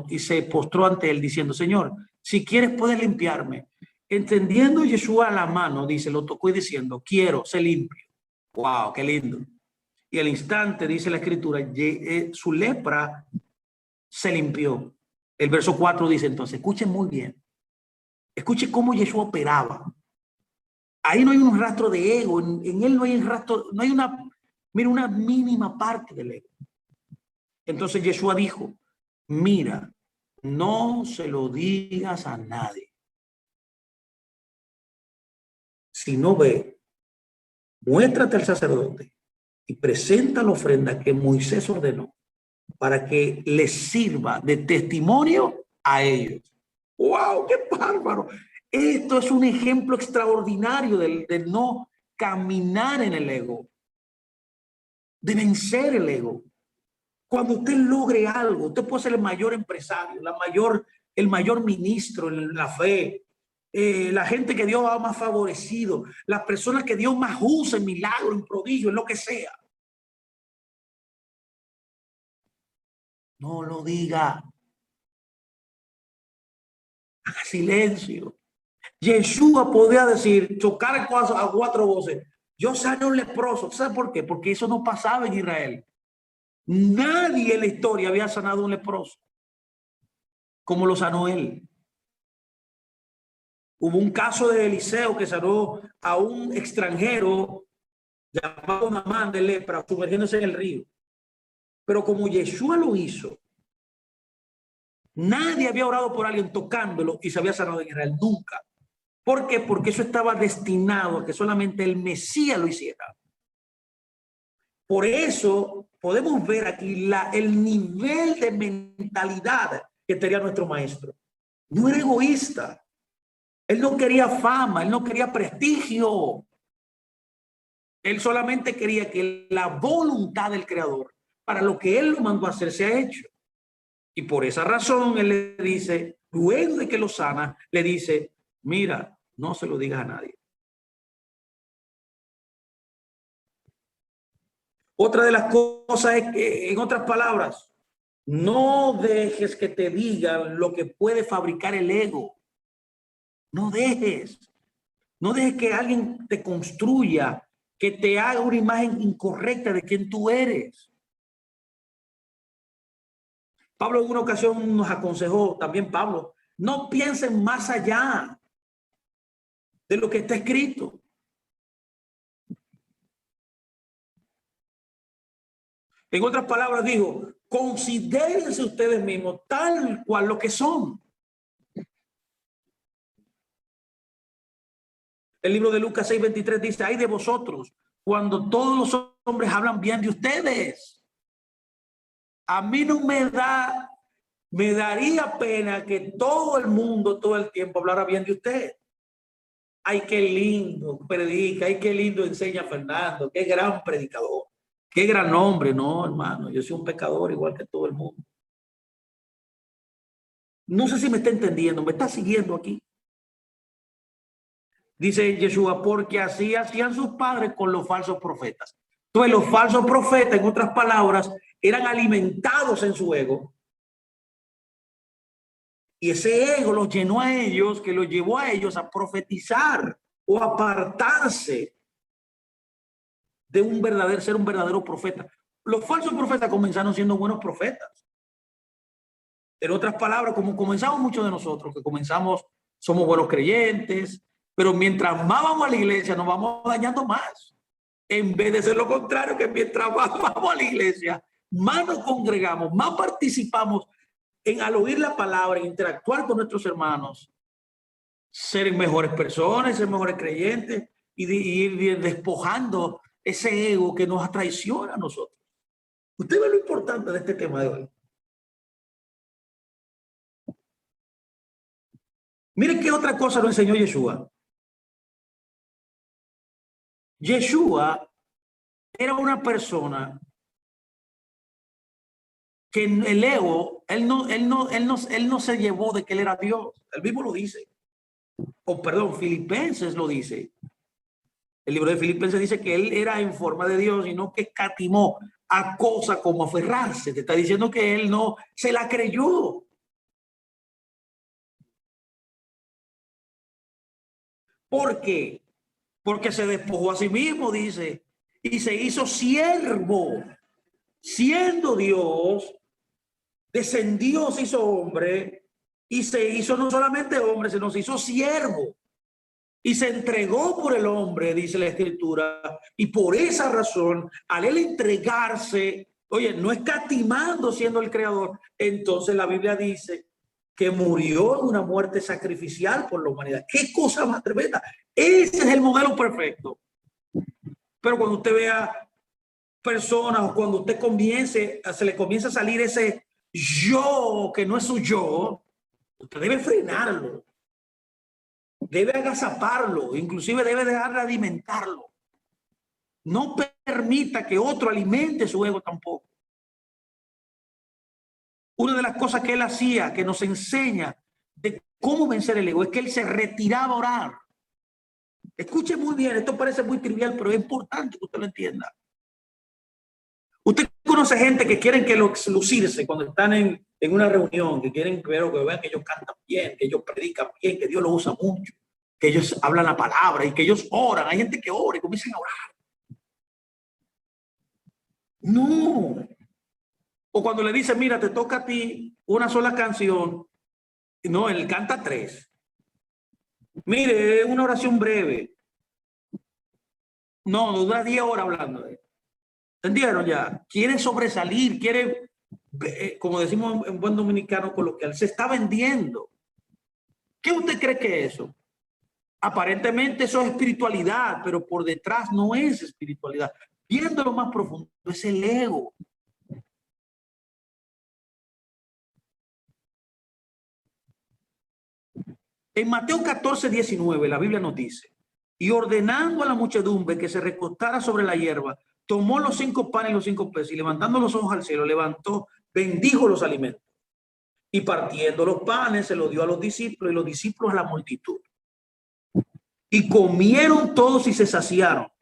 y se postró ante él diciendo, Señor, si quieres puedes limpiarme. Entendiendo Yeshua la mano, dice, lo tocó y diciendo, quiero, sé limpio. Wow, qué lindo. Y al instante, dice la escritura, su lepra se limpió. El verso 4 dice entonces, escuchen muy bien, escuchen cómo Yeshua operaba. Ahí no hay un rastro de ego, en él no hay un rastro, no hay una mínima parte del ego. Entonces Yeshua dijo, mira, no se lo digas a nadie. Si no ve, muéstrate al sacerdote y presenta la ofrenda que Moisés ordenó para que les sirva de testimonio a ellos. ¡Wow! ¡Qué bárbaro! Esto es un ejemplo extraordinario de no caminar en el ego, de vencer el ego. Cuando usted logre algo, usted puede ser el mayor empresario, el mayor ministro en la fe, la gente que Dios ha más favorecido, las personas que Dios más usa en milagro, en prodigio, en lo que sea. No lo diga. Haga silencio. Yeshua podía decir, chocar a cuatro voces. Yo sané a un leproso. ¿Sabe por qué? Porque eso no pasaba en Israel. Nadie en la historia había sanado a un leproso como lo sanó él. Hubo un caso de Eliseo que sanó a un extranjero llamado Naamán de lepra, sumergiéndose en el río. Pero como Yeshua lo hizo, nadie había orado por alguien tocándolo y se había sanado en Israel, nunca. ¿Por qué? Porque eso estaba destinado a que solamente el Mesías lo hiciera. Por eso podemos ver aquí el nivel de mentalidad que tenía nuestro maestro. No era egoísta. Él no quería fama, él no quería prestigio. Él solamente quería que la voluntad del Creador, para lo que él lo mandó a hacer, se ha hecho. Y por esa razón él le dice, luego de que lo sana, le dice, mira, no se lo digas a nadie. Otra de las cosas es que, en otras palabras, no dejes que te digan lo que puede fabricar el ego. No dejes. No dejes que alguien te construya, que te haga una imagen incorrecta de quién tú eres. Pablo en una ocasión nos aconsejó, también Pablo, no piensen más allá de lo que está escrito. En otras palabras dijo, considérense ustedes mismos tal cual lo que son. El libro de Lucas 6:23 dice, ay de vosotros, cuando todos los hombres hablan bien de ustedes. A mí no me daría pena que todo el mundo, todo el tiempo hablara bien de usted. Ay, qué lindo predica, ay, qué lindo enseña Fernando, qué gran predicador, qué gran hombre. No, hermano, yo soy un pecador igual que todo el mundo. No sé si me está entendiendo, me está siguiendo aquí. Dice Yeshua, porque así hacían sus padres con los falsos profetas. Entonces los falsos profetas, en otras palabras, eran alimentados en su ego. Y ese ego los llenó a ellos, que los llevó a ellos a profetizar o apartarse de ser un verdadero profeta. Los falsos profetas comenzaron siendo buenos profetas. En otras palabras, como comenzamos muchos de nosotros, que comenzamos, somos buenos creyentes, pero mientras más vamos a la iglesia, nos vamos dañando más. En vez de ser lo contrario, que mientras más vamos a la iglesia, más nos congregamos, más participamos al oír la palabra, en interactuar con nuestros hermanos, ser mejores personas, ser mejores creyentes y ir despojando ese ego que nos traiciona a nosotros. Usted ve lo importante de este tema de hoy. Mire qué otra cosa nos enseñó Yeshua. Yeshua era una persona que el ego, él no se llevó de que él era Dios. Él mismo lo dice. O perdón, Filipenses lo dice. El libro de Filipenses dice que él era en forma de Dios y no que escatimó a cosas como aferrarse. Te está diciendo que él no se la creyó. ¿Por qué? Porque se despojó a sí mismo, dice, y se hizo siervo. Siendo Dios, descendió, se hizo hombre y se hizo no solamente hombre, sino se hizo siervo. Y se entregó por el hombre, dice la escritura, y por esa razón, al él entregarse, oye, no escatimando siendo el creador, entonces la Biblia dice que murió en una muerte sacrificial por la humanidad. ¡Qué cosa más tremenda! Ese es el modelo perfecto. Pero cuando usted vea personas o cuando usted se le comienza a salir ese yo que no es su yo, usted debe frenarlo. Debe agazaparlo, inclusive debe dejar de alimentarlo. No permita que otro alimente su ego tampoco. Una de las cosas que él hacía, que nos enseña de cómo vencer el ego, es que él se retiraba a orar. Escuche muy bien, esto parece muy trivial, pero es importante que usted lo entienda. Usted conoce gente que quieren que lucirse cuando están en una reunión, que quieren que vean que ellos cantan bien, que ellos predican bien, que Dios los usa mucho, que ellos hablan la palabra y que ellos oran. Hay gente que ora y comienzan a orar. No. O cuando le dicen, mira, te toca a ti una sola canción. No, él canta 3. Mire, es una oración breve. No dura 10 horas hablando de él. ¿Entendieron ya? Quiere sobresalir, quiere, como decimos en buen dominicano coloquial, se está vendiendo. ¿Qué usted cree que es eso? Aparentemente eso es espiritualidad, pero por detrás no es espiritualidad. Viéndolo más profundo, es el ego. En Mateo 14:19, la Biblia nos dice, y ordenando a la muchedumbre que se recostara sobre la hierba, tomó los 5 panes y los 5 peces, y levantando los ojos al cielo, levantó, bendijo los alimentos. Y partiendo los panes, se los dio a los discípulos, y los discípulos a la multitud. Y comieron todos y se saciaron,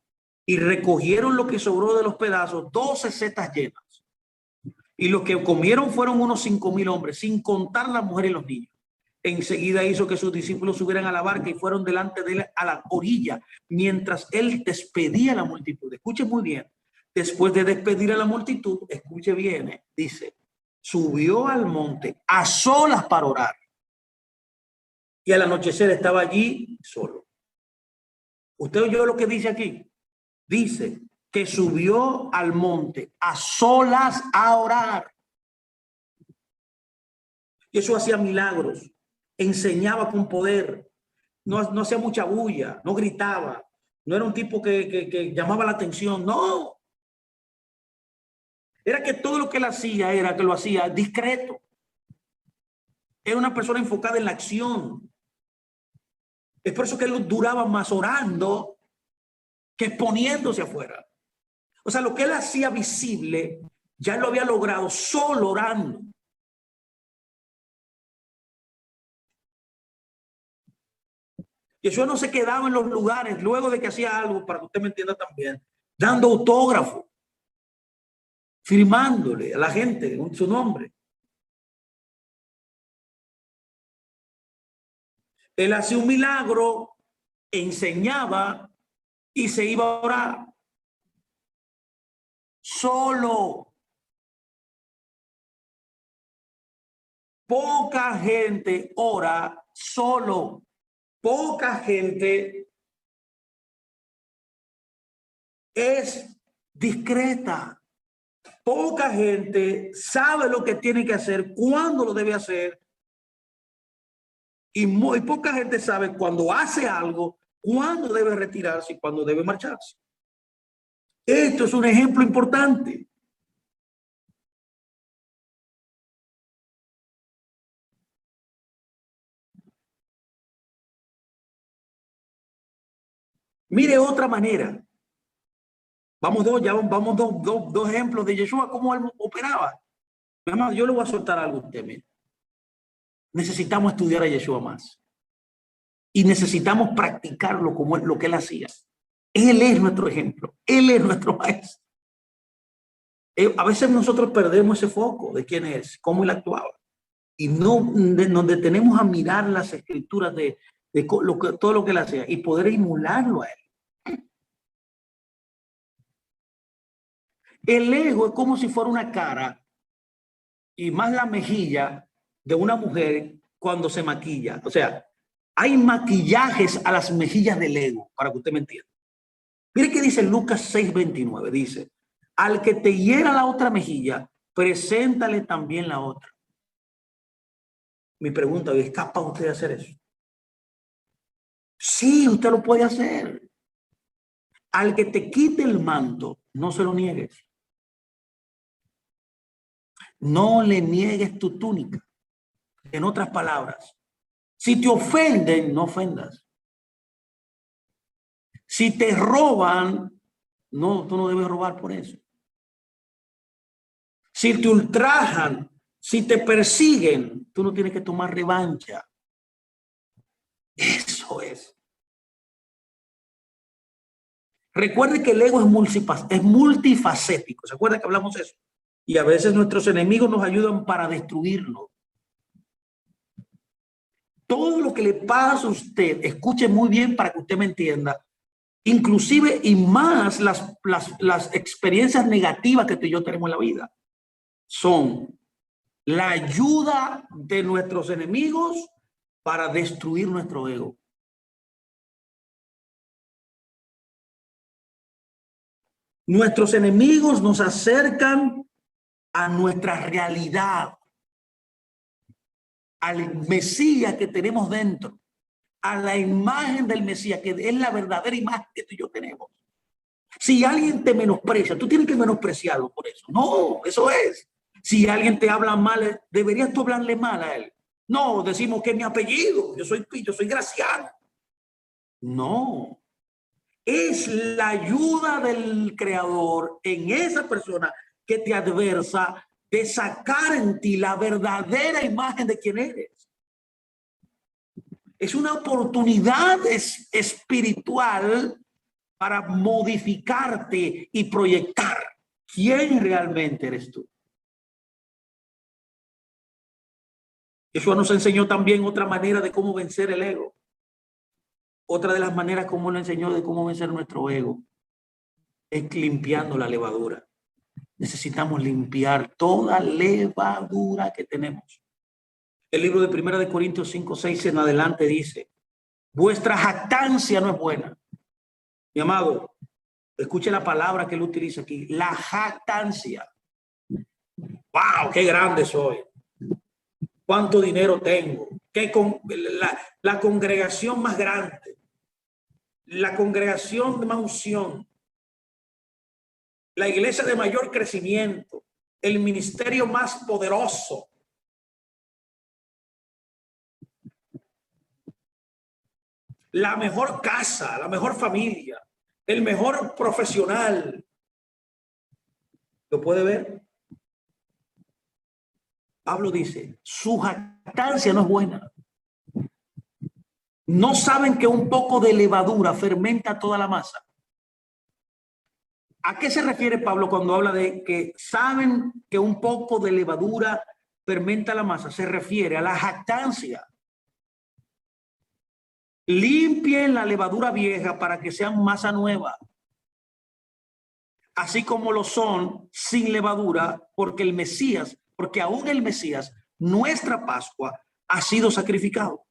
y recogieron lo que sobró de los pedazos, 12 setas llenas. Y los que comieron fueron unos 5,000 hombres, sin contar la mujer y los niños. Enseguida hizo que sus discípulos subieran a la barca y fueron delante de él a la orilla, mientras él despedía a la multitud. Escuche muy bien. Después de despedir a la multitud, escuche bien, dice, subió al monte a solas para orar. Y al anochecer estaba allí solo. ¿Usted oyó lo que dice aquí? Dice que subió al monte a solas a orar. Y eso hacía milagros. Enseñaba con poder, no hacía mucha bulla, no gritaba, no era un tipo que llamaba la atención, no. Era que todo lo que él hacía era que lo hacía discreto. Era una persona enfocada en la acción. Es por eso que él duraba más orando que exponiéndose afuera. O sea, lo que él hacía visible, ya lo había logrado solo orando. Jesús no se quedaba en los lugares luego de que hacía algo, para que usted me entienda también, dando autógrafo, firmándole a la gente con su nombre. Él hacía un milagro, enseñaba y se iba a orar. Solo. Poca gente ora solo. Poca gente es discreta. Poca gente sabe lo que tiene que hacer, cuándo lo debe hacer. Y muy poca gente sabe cuando hace algo, cuándo debe retirarse y cuándo debe marcharse. Esto es un ejemplo importante. Mire otra manera. Vamos dos ejemplos de Yeshua, cómo él operaba. Además, yo le voy a soltar algo a usted. Mire. Necesitamos estudiar a Yeshua más. Y necesitamos practicarlo como lo que él hacía. Él es nuestro ejemplo. Él es nuestro maestro. A veces nosotros perdemos ese foco de quién es, cómo él actuaba. Y no nos detenemos a mirar las escrituras de todo lo que él hacía y poder emularlo a él. El ego es como si fuera una cara y más la mejilla de una mujer cuando se maquilla. O sea, hay maquillajes a las mejillas del ego, para que usted me entienda. Mire qué dice Lucas 6:29. Dice, al que te hiera la otra mejilla, preséntale también la otra. Mi pregunta, ¿es capaz usted de hacer eso? Sí, usted lo puede hacer. Al que te quite el manto, no se lo niegues. No le niegues tu túnica. En otras palabras, si te ofenden, no ofendas. Si te roban, no, tú no debes robar por eso. Si te ultrajan, si te persiguen, tú no tienes que tomar revancha. Eso es. Recuerde que el ego es multifacético. ¿Se acuerda que hablamos de eso? Y a veces nuestros enemigos nos ayudan para destruirlo. Todo lo que le pasa a usted, escuche muy bien para que usted me entienda, inclusive y más las experiencias negativas que tú y yo tenemos en la vida, son la ayuda de nuestros enemigos para destruir nuestro ego. Nuestros enemigos nos acercan a nuestra realidad, al Mesías que tenemos dentro, a la imagen del Mesías, que es la verdadera imagen que tú y yo tenemos. Si alguien te menosprecia, tú tienes que menospreciarlo por eso. No, eso es. Si alguien te habla mal, deberías tú hablarle mal a él. No, decimos que es mi apellido, yo soy Graciano. No, es la ayuda del Creador en esa persona que te adversa de sacar en ti la verdadera imagen de quién eres. Es una oportunidad espiritual para modificarte y proyectar quién realmente eres tú. Eso nos enseñó también otra manera de cómo vencer el ego. Otra de las maneras como nos enseñó de cómo vencer nuestro ego es limpiando la levadura. Necesitamos limpiar toda levadura que tenemos. El libro de 1 Corintios 5:6 en adelante dice: vuestra jactancia no es buena. Mi amado, escuche la palabra que él utiliza aquí, la jactancia. ¡Wow! ¡Qué grande soy! ¿Cuánto dinero tengo? ¿Qué la congregación más grande? La congregación de más unción. La iglesia de mayor crecimiento. El ministerio más poderoso. La mejor casa, la mejor familia, el mejor profesional. ¿Lo puede ver? Pablo dice, su jactancia no es buena. No saben que un poco de levadura fermenta toda la masa. ¿A qué se refiere Pablo cuando habla de que saben que un poco de levadura fermenta la masa? Se refiere a la jactancia. Limpien la levadura vieja para que sean masa nueva, así como lo son sin levadura, porque aún el Mesías, nuestra Pascua, ha sido sacrificado.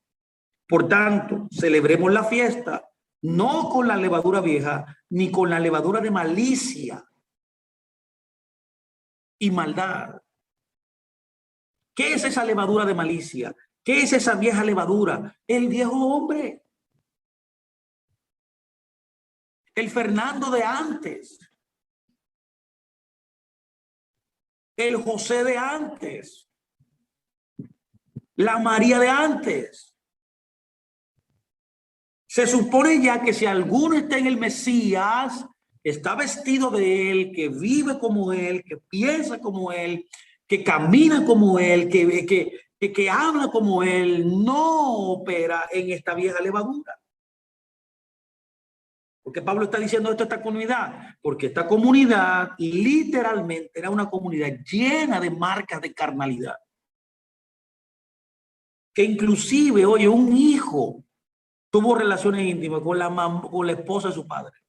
Por tanto, celebremos la fiesta no con la levadura vieja, ni con la levadura de malicia y maldad. ¿Qué es esa levadura de malicia? ¿Qué es esa vieja levadura? El viejo hombre. El Fernando de antes. El José de antes. La María de antes. Se supone ya que si alguno está en el Mesías, está vestido de él, que vive como él, que piensa como él, que camina como él, que habla como él, no opera en esta vieja levadura. Porque Pablo está diciendo esto a esta comunidad, porque esta comunidad literalmente era una comunidad llena de marcas de carnalidad. Que inclusive, oye, un hijo tuvo relaciones íntimas con la esposa de su padre.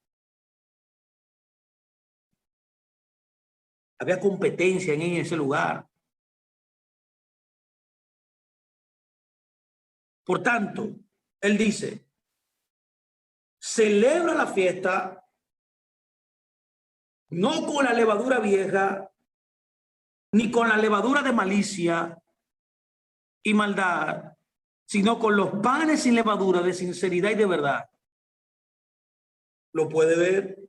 Había competencia en ese lugar. Por tanto, él dice, celebra la fiesta no con la levadura vieja, ni con la levadura de malicia y maldad, sino con los panes sin levadura de sinceridad y de verdad. ¿Lo puede ver?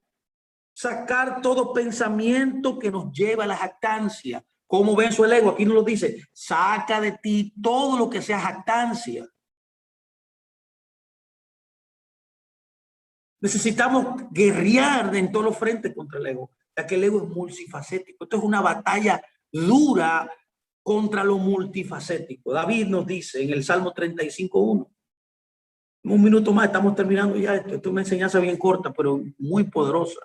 Sacar todo pensamiento que nos lleva a la jactancia. ¿Cómo ven su ego? Aquí nos lo dice. Saca de ti todo lo que sea jactancia. Necesitamos guerrear en todos los frentes contra el ego, ya que el ego es multifacético. Esto es una batalla dura contra lo multifacético. David nos dice en el Salmo 35:1. Un minuto más, estamos terminando ya esto. Esto es una enseñanza bien corta, pero muy poderosa.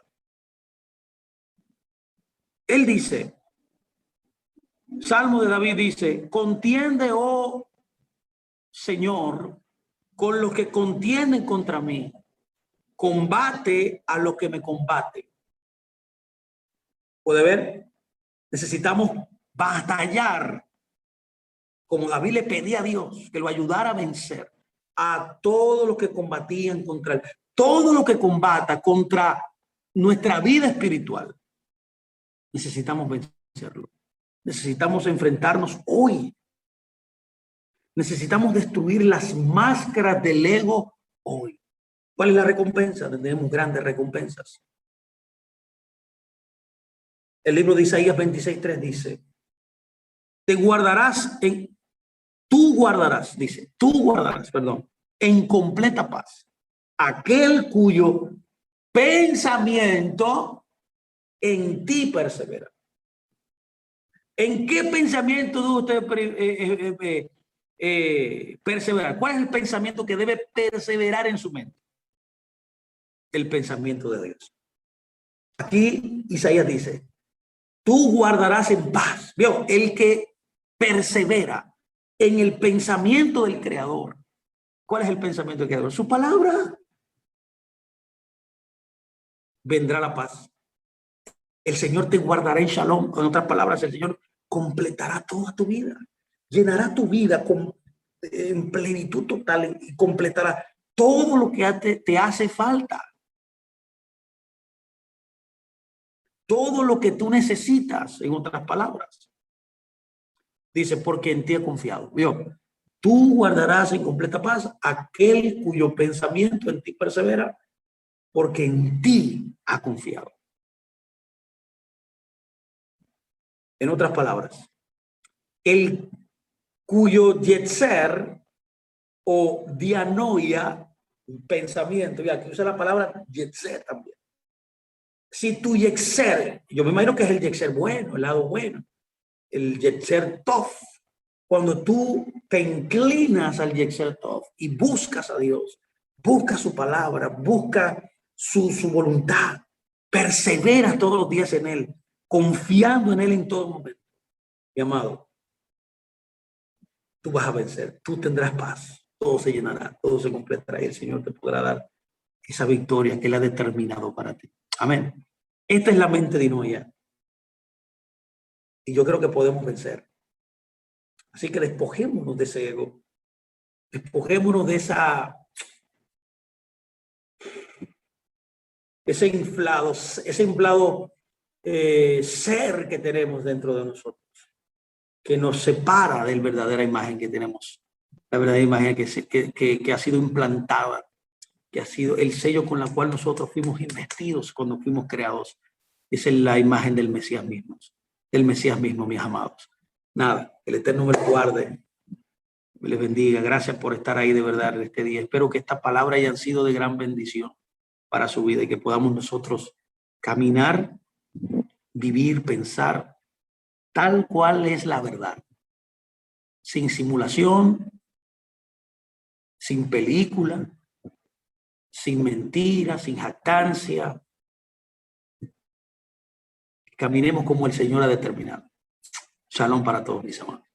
Él dice, Salmo de David dice, contiende, oh Señor, con los que contienden contra mí. Combate a los que me combaten. ¿Puede ver? Necesitamos batallar, como David le pedía a Dios que lo ayudara a vencer a todos los que combatían contra él. Todo lo que combata contra nuestra vida espiritual, necesitamos vencerlo. Necesitamos enfrentarnos hoy. Necesitamos destruir las máscaras del ego hoy. ¿Cuál es la recompensa? Tenemos grandes recompensas. El libro de Isaías 26:3 dice, tú guardarás, en completa paz, aquel cuyo pensamiento en ti persevera. ¿En qué pensamiento debe usted perseverar? ¿Cuál es el pensamiento que debe perseverar en su mente? El pensamiento de Dios. Aquí Isaías dice, tú guardarás en paz. ¿Vio? El que persevera en el pensamiento del Creador. ¿Cuál es el pensamiento del Creador? Su palabra. Vendrá la paz. El Señor te guardará en shalom. En otras palabras, el Señor completará toda tu vida. Llenará tu vida en plenitud total y completará todo lo que te hace falta. Todo lo que tú necesitas, en otras palabras. Dice, porque en ti he confiado. ¿Vio? Tú guardarás en completa paz aquel cuyo pensamiento en ti persevera, porque en ti ha confiado. En otras palabras, el cuyo yetzer o dianoia, pensamiento, y aquí usa la palabra yetzer también. Si tu yetzer, yo me imagino que es el yetzer bueno, el lado bueno, el yetzer tov, cuando tú te inclinas al yetzer tov y buscas a Dios, buscas su palabra, buscas su voluntad, perseveras todos los días en Él, confiando en Él en todo momento, mi amado, tú vas a vencer, tú tendrás paz, todo se llenará, todo se completará y el Señor te podrá dar esa victoria que Él ha determinado para ti. Amén. Esta es la mente dianoia y yo creo que podemos vencer. Así que despojémonos de ese ego, despojémonos de ese inflado ser que tenemos dentro de nosotros, que nos separa de la verdadera imagen que tenemos, la verdadera imagen que ha sido implantada, que ha sido el sello con la cual nosotros fuimos investidos cuando fuimos creados. Esa es la imagen del Mesías mismo, mis amados. Nada, el Eterno me lo guarde, me les bendiga. Gracias por estar ahí de verdad en este día. Espero que esta palabra hayan sido de gran bendición para su vida y que podamos nosotros caminar, vivir, pensar tal cual es la verdad, sin simulación, sin película, sin mentira, sin jactancia. Caminemos como el Señor ha determinado. Shalom para todos, mis amados.